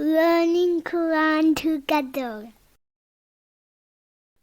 learning Quran together.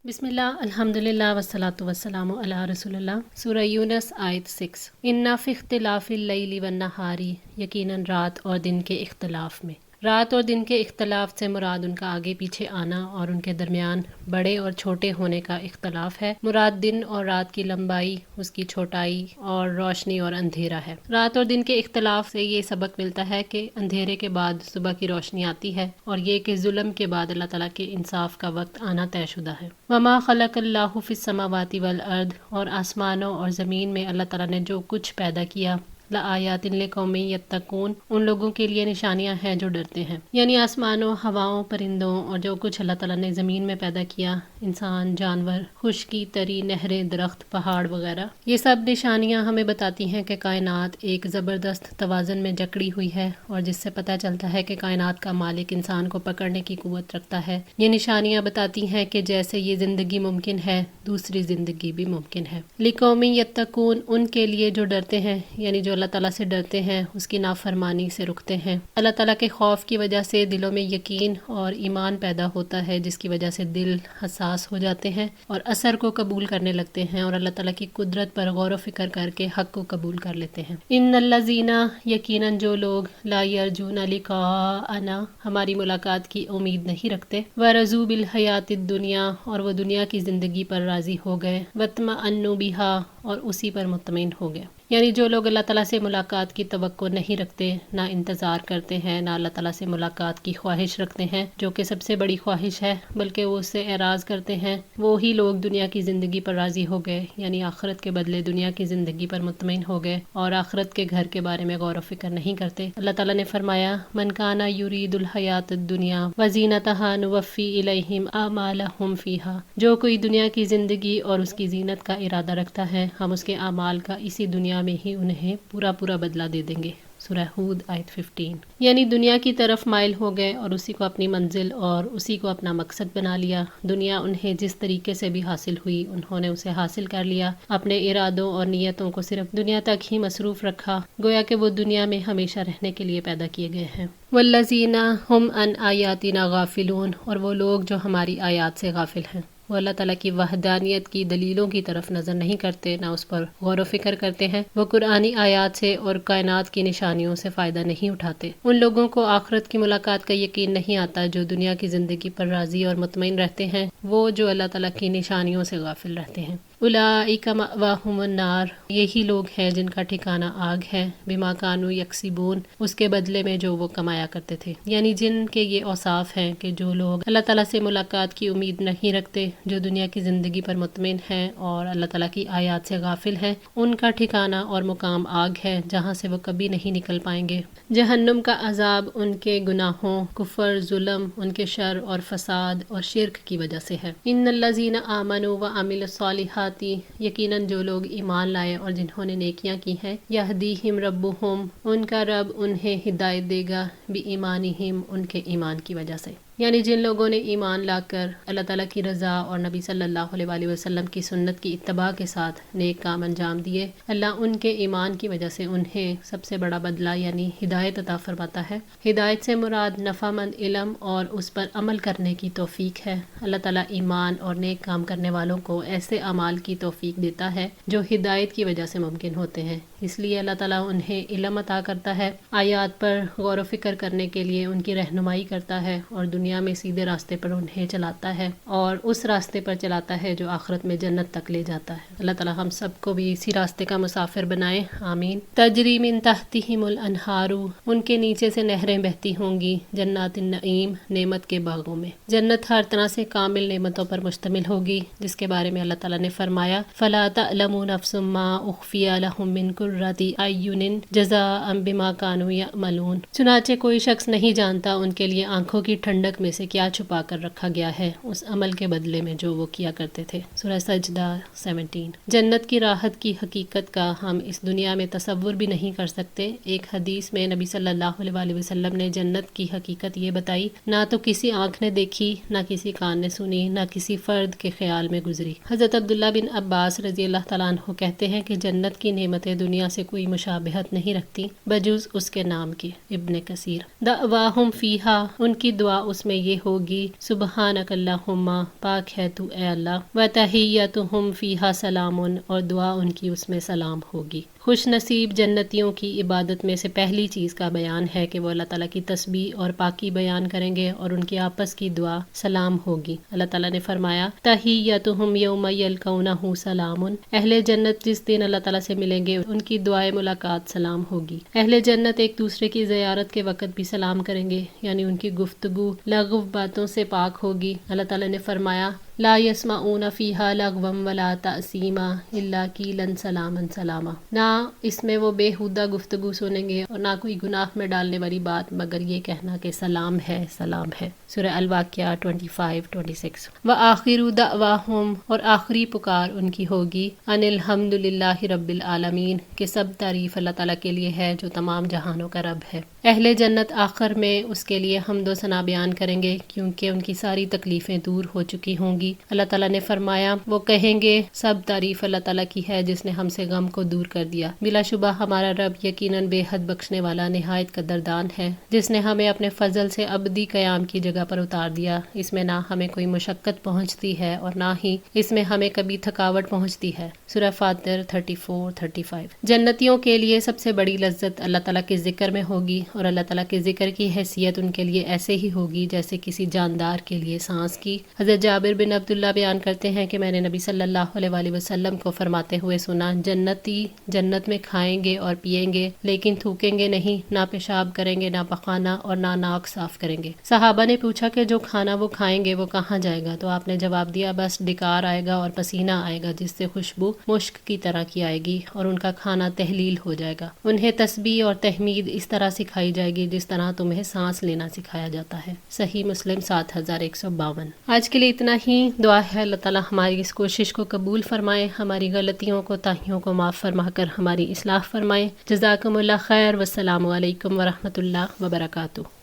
बिस्मिल्लाह अल्हम्दुलिल्लाह वस्सलातु वस्सलामु अला रसूलिल्लाह। सूरह यूनस आयत 6। इन्ना फी इख्तिलाफिल लैली वन नहारी, यकीनन रात और दिन के इख्तिलाफ में। रात और दिन के इख्तिलाफ से मुराद उनका आगे पीछे आना और उनके दरमियान बड़े और छोटे होने का इख्तिलाफ है। मुराद दिन और रात की लंबाई, उसकी छोटाई और रोशनी और अंधेरा है। रात और दिन के इख्तिलाफ से ये सबक मिलता है कि अंधेरे के बाद सुबह की रोशनी आती है और ये कि जुल्म के बाद अल्लाह ताला के इंसाफ का वक्त आना तयशुदा है। वमा खलक़ल्लाहु फिस समावाति वल अर्द, और आसमानों और ज़मीन में अल्लाह ताला ने जो कुछ पैदा किया, लआयातिन लिक़ौमिन यत्तक़ून, उन लोगों के लिए निशानियां हैं जो डरते हैं। यानी आसमानों, हवाओं, परिंदों और जो कुछ अल्लाह ताला ने ज़मीन में पैदा किया, इंसान, जानवर, खुश्की, तरी, नहरें, दरख्त, पहाड़ वगैरह, ये सब निशानियां हमें बताती हैं कि कायनात एक ज़बरदस्त तवाज़न में जकड़ी हुई है और जिससे पता चलता है कि कायनात का मालिक इंसान को पकड़ने की कुव्वत रखता है। ये निशानियां बताती हैं कि जैसे ये ज़िंदगी मुमकिन है, दूसरी ज़िंदगी भी मुमकिन है। लिक़ौमिन यत्तक़ून, उनके लिए जो डरते हैं, यानी जो अल्लाह ताला से डरते हैं, उसकी नाफरमानी से रुकते हैं। अल्लाह ताला के खौफ की वजह से दिलों में यकीन और ईमान पैदा होता है, जिसकी वजह से दिल हसास हो जाते हैं और असर को कबूल करने लगते हैं और अल्लाह ताला की कुदरत पर गौर व फिक्र करके हक को कबूल कर लेते हैं। इन्नल्लज़ीना, यकीनन जो लोग, ला यरजूना लिक़ाअना, हमारी मुलाकात की उम्मीद नहीं रखते, वरज़ू बिल हयातिद दुनिया, और वो दुनिया की ज़िंदगी पर राज़ी हो गए, वत्मअन्नु बिहा, और उसी पर मुतमईन हो गए। यानी जो लोग अल्लाह ताला से मुलाकात की तवक्को नहीं रखते, ना इंतज़ार करते हैं, ना अल्लाह ताला से मुलाकात की ख्वाहिश रखते हैं, जो कि सबसे बड़ी ख्वाहिश है, बल्कि वो उससे एराज़ करते हैं, वो ही लोग दुनिया की ज़िंदगी पर राज़ी हो गए, यानी आखिरत के बदले दुनिया की ज़िंदगी पर मुतमईन हो गए और आखिरत के घर के बारे में गौर व फिक्र नहीं करते। अल्लाह ताला ने फरमाया, मन काना युरीदुल हयातुद दुनिया वज़ीनतहा नुवफ़्फ़ी इलैहिम आमालहुम फ़ीहा, जो कोई दुनिया की ज़िंदगी और उसकी जीनत का इरादा रखता है, हम उसके आमाल का इसी दुनिया में ही उन्हें पूरा पूरा बदला दे देंगे। सूरह हूद आयत 15। यानी दुनिया की तरफ माइल हो गए और उसी को अपनी मंजिल और उसी को अपना मकसद बना लिया। दुनिया उन्हें जिस तरीके से भी हासिल हुई, उन्होंने उसे हासिल कर लिया। अपने इरादों और नियतों को सिर्फ दुनिया तक ही मसरूफ़ रखा, गोया कि वो दुनिया में हमेशा रहने के लिए पैदा किए गए हैं। वल्लज़ीना हुम अन आयातिना गाफिलून, और वो लोग जो हमारी आयात से गाफिल हैं, वो अल्लाह ताला की वहदानियत की दलीलों की तरफ नज़र नहीं करते, ना उस पर गौर व फिक्र करते हैं। वो कुरानी आयात से और कायनात की निशानियों से फ़ायदा नहीं उठाते। उन लोगों को आखिरत की मुलाकात का यकीन नहीं आता जो दुनिया की ज़िंदगी पर राज़ी और मुतमईन रहते हैं, वो जो अल्लाह ताला की निशानियों से गाफिल रहते हैं। उलाइका मअवाहुमुन नार, यही लोग हैं जिनका ठिकाना आग है, बिमा कानू यक्सिबून, उसके बदले में जो वो कमाया करते थे। यानी जिनके ये औसाफ हैं कि जो लोग अल्लाह ताला से मुलाकात की उम्मीद नहीं रखते, जो दुनिया की ज़िंदगी पर मुतमिन हैं और अल्लाह ताला की आयात से गाफिल हैं, उनका ठिकाना और मुकाम आग है, जहाँ से वो कभी नहीं निकल पाएंगे। जहन्नुम का अजाब उनके गुनाहों, कुफर, जुल्म, उनके शर और फसाद और शिर्क की वजह से है। इन्नल्लज़ीना आमनू व अमिलुस्सालिहात, यकीनन जो लोग ईमान लाए और जिन्होंने नेकियां की हैं, यहदीहिम रब्बुहुम, उनका रब उन्हें हिदायत देगा, बि ईमानिहिम, उनके ईमान की वजह से। यानी जिन लोगों ने ईमान लाकर अल्लाह ताला की रज़ा और नबी सल्लल्लाहु अलैहि वसल्लम की सुन्नत की इत्तबा के साथ नेक काम अंजाम दिए, अल्लाह उनके ईमान की वजह से उन्हें सबसे बड़ा बदला यानी हिदायत अता फरमाता है। हिदायत से मुराद नफ़ामंद इल्म और उस पर अमल करने की तौफीक है। अल्लाह ताला ईमान और नेक काम करने वालों को ऐसे अमाल की तौफीक देता है जो हिदायत की वजह से मुमकिन होते हैं। इसलिए अल्लाह ताला उन्हें इल्म अता करता है, आयात पर गौर व फिक्र करने के लिए उनकी रहनुमाई करता है और दुनिया में सीधे रास्ते पर उन्हें चलाता है और उस रास्ते पर चलाता है जो आखिरत में जन्नत तक ले जाता है। अल्लाह ताला हम सबको भी इसी रास्ते का मुसाफिर बनाए, आमीन। तजरी मिन तहतिहिमुल अनहारू, उनके नीचे से नहरें बहती होंगी, जन्नातिन नईम, नेमत के बागों में। जन्नत हर तरह से कामिल नेमतों पर मुश्तमिल होगी, जिसके बारे में अल्लाह ताला ने फरमाया, फला तअलमू नफ्सुम मा उख्फिया लहुम मिन कुर्रति अय्युनिन जज़ाअन बिमा कानू यअमलून। चुनाचे कोई शख्स नहीं जानता उनके लिए आंखों की ठंडक में से क्या छुपा कर रखा गया है, उस अमल के बदले में जो वो किया करते थे। सूरह सजदा 17। जन्नत की राहत की हकीकत का हम इस दुनिया में तसव्वुर भी नहीं कर सकते। एक हदीस में नबी सल्लल्लाहु अलैहि वसल्लम ने जन्नत की हकीकत ये बताई, ना तो किसी आँख ने देखी, ना किसी कान ने सुनी, ना किसी फर्द के ख्याल में गुजरी। हज़रत अब्दुल्ला बिन अब्बास रज़ी अल्लाह तआला अन्हु कहते हैं कि जन्नत की नेमतें दुनिया دنیا سے کوئی مشابہت نہیں رکھتی بجز اس کے نام کے. ابن کثیر. دعواہم فیہا، ان کی دعا اس میں یہ ہوگی سبحانک اللہم، پاک ہے تو اے اللہ، و تحیتہم فیہا سلام، اور دعا ان کی اس میں سلام ہوگی. خوش نصیب جنتیوں کی عبادت میں سے پہلی چیز کا بیان ہے کہ وہ اللہ تعالیٰ کی تسبیح اور پاکی بیان کریں گے اور ان کی آپس کی دعا سلام ہوگی. اللہ تعالیٰ نے فرمایا تحیتہم یوم یلقونہ سلام، اہل جنت جس دن اللہ تعالیٰ سے ملیں گے ان کی دعائے ملاقات سلام ہوگی. اہل جنت ایک دوسرے کی زیارت کے وقت بھی سلام کریں گے، یعنی ان کی گفتگو لغو باتوں سے پاک ہوگی. اللہ تعالیٰ نے فرمایا لا یسمعون فیہا لغوا ولا تأثیما الا قیلا سلاما سلاما، نہ اس میں وہ بےہودہ گفتگو سنیں گے اور نہ کوئی گناہ میں ڈالنے والی بات مگر یہ کہنا کہ سلام ہے سلام ہے. سورہ الواقعہ 25-26. وآخر دعواہم، اور آخری پکار ان کی ہوگی ان الحمد للہ رب العالمین، کہ سب تعریف اللہ تعالیٰ کے لیے ہے جو تمام جہانوں کا رب ہے. اہل جنت آخر میں اس کے لیے حمد و ثنا بیان کریں گے کیونکہ ان کی ساری تکلیفیں دور ہو چکی ہوں گی. اللہ تعالیٰ نے فرمایا وہ کہیں گے سب تعریف اللہ تعالیٰ کی ہے جس نے ہم سے غم کو دور کر دیا. بلا شبہ ہمارا رب یقیناً بے حد بخشنے والا نہایت قدردان ہے، جس نے ہمیں اپنے فضل سے ابدی قیام کی جگہ پر اتار دیا. اس میں نہ ہمیں کوئی مشقت پہنچتی ہے اور نہ ہی اس میں ہمیں کبھی تھکاوٹ پہنچتی ہے. سورہ فاطر 34-35. جنتیوں کے لیے سب سے بڑی لذت اللہ تعالیٰ کے ذکر میں ہوگی، اور اللہ تعالیٰ کے ذکر کی حیثیت ان کے لیے ایسے ہی ہوگی جیسے کسی جاندار کے لیے سانس کی. حضرت جابر بن عبداللہ بیان کرتے ہیں کہ میں نے نبی صلی اللہ علیہ وآلہ وسلم کو فرماتے ہوئے سنا جنتی جنت میں کھائیں گے اور پیئیں گے لیکن تھوکیں گے نہیں، نہ پیشاب کریں گے، نہ پخانا اور نہ ناک صاف کریں گے. صحابہ نے پوچھا کہ جو کھانا وہ کھائیں گے وہ کہاں جائے گا؟ تو آپ نے جواب دیا بس ڈکار آئے گا اور پسینہ آئے گا جس سے خوشبو مشک کی طرح کی آئے گی، اور ان کا کھانا تحلیل ہو جائے گا. انہیں تسبیح اور تحمید اس طرح سکھائی جائے گی جس طرح تمہیں سانس لینا سکھایا جاتا ہے. صحیح مسلم 7152. آج کے لیے اتنا ہی. دعا ہے اللہ تعالیٰ ہماری اس کوشش کو قبول فرمائے، ہماری غلطیوں کو تاہیوں کو معاف فرما کر ہماری اصلاح فرمائے. جزاکم اللہ خیر، والسلام علیکم ورحمۃ اللہ وبرکاتہ.